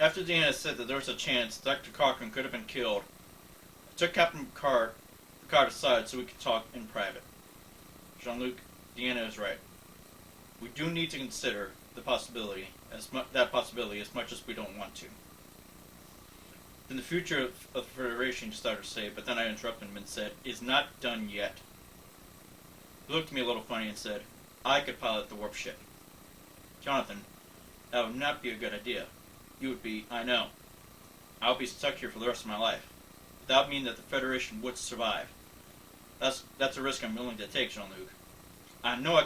After Deanna said that there was a chance Dr. Cochran could have been killed, I took Captain Picard aside so we could talk in private. Jean-Luc, Deanna is right. We do need to consider that possibility as much as we don't want to. In the future of the Federation, he started to say, but then I interrupted him and said, is not done yet. He looked at me a little funny and said, I could pilot the warp ship. Jonathan, that would not be a good idea. You would be, I know. I'll be stuck here for the rest of my life. That would mean that the Federation would survive. That's a risk I'm willing to take, Jean-Luc. I know I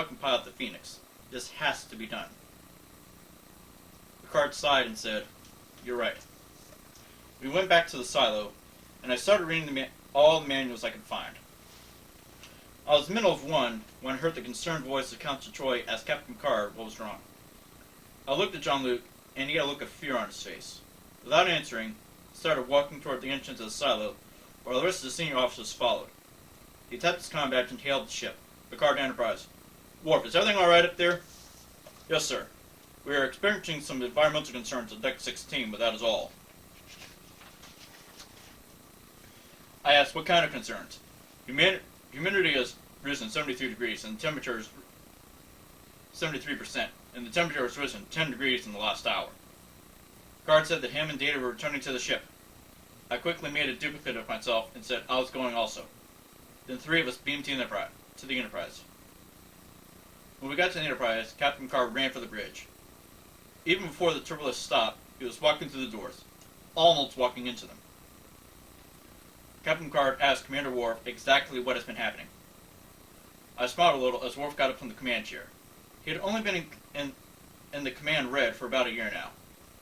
can pilot the Phoenix. This has to be done. Picard sighed and said, you're right. We went back to the silo, and I started reading all the manuals I could find. I was in the middle of one when I heard the concerned voice of Council Troy ask Captain Picard what was wrong. I looked at Jean-Luc, and he had a look of fear on his face. Without answering, he started walking toward the entrance of the silo, while the rest of the senior officers followed. He tapped his comm badge and hailed the ship. Picard Enterprise. Worf, is everything alright up there? Yes, sir. We are experiencing some environmental concerns on Deck 16, but that is all. I asked, what kind of concerns? Humidity has risen 73 degrees, and the temperature is 73%, and the temperature has risen 10 degrees in the last hour. Picard said that him and Data were returning to the ship. I quickly made a duplicate of myself and said I was going also. Then three of us beamed to the Enterprise. When we got to the Enterprise, Captain Picard ran for the bridge. Even before the turbolist stopped, he was walking through the doors, almost walking into them. Captain Picard asked Commander Worf exactly what has been happening. I smiled a little as Worf got up from the command chair. He had only been in the command red for about a year now,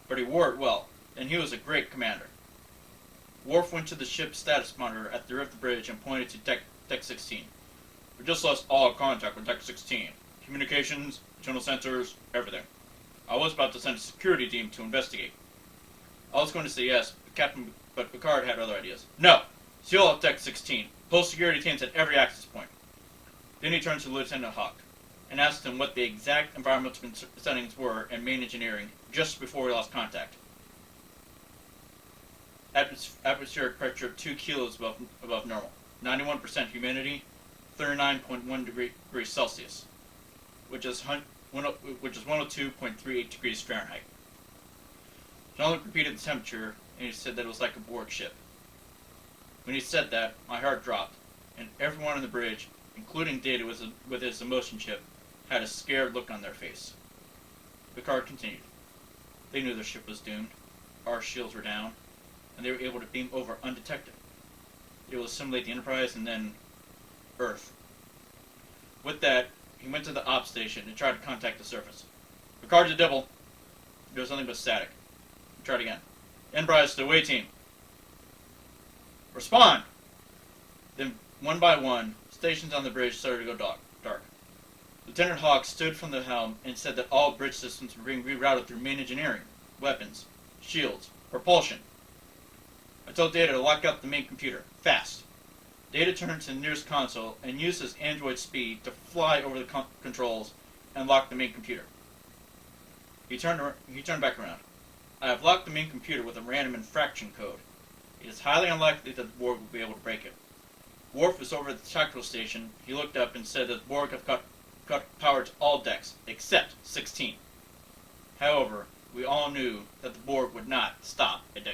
but he wore it well, and he was a great commander. Worf went to the ship's status monitor at the rear of the bridge and pointed to Deck 16. We just lost all contact with Deck 16. Communications, internal sensors, everything. I was about to send a security team to investigate. I was going to say yes, but Picard had other ideas. No! Seal up Deck 16. Post security teams at every access point. Then he turned to Lieutenant Hawk and asked him what the exact environmental settings were in main engineering just before we lost contact. Atmospheric pressure 2 kilos above normal. 91% humidity, 39.1 degrees Celsius, which is 102.38 degrees Fahrenheit. Jean-Luc repeated the temperature, and he said that it was like a Borg ship. When he said that, my heart dropped, and everyone on the bridge, including Data with his emotion chip, had a scared look on their face. Picard continued. They knew their ship was doomed. Our shields were down, and they were able to beam over undetected. They will assimilate the Enterprise and then Earth. With that, he went to the ops station and tried to contact the surface. Picard to Dibble. There was nothing but static. He tried again. Enterprise to away team. Respond! Then, one by one, stations on the bridge started to go dark. Lieutenant Hawk stood from the helm and said that all bridge systems were being rerouted through main engineering, weapons, shields, propulsion. I told Data to lock up the main computer, fast. Data turned to the nearest console and used his android speed to fly over the controls and lock the main computer. He turned back around. I have locked the main computer with a random infraction code. It is highly unlikely that the Borg will be able to break it. Worf was over at the tactical station. He looked up and said that the Borg have cut power to all decks, except 16. However, we all knew that the Borg would not stop at Deck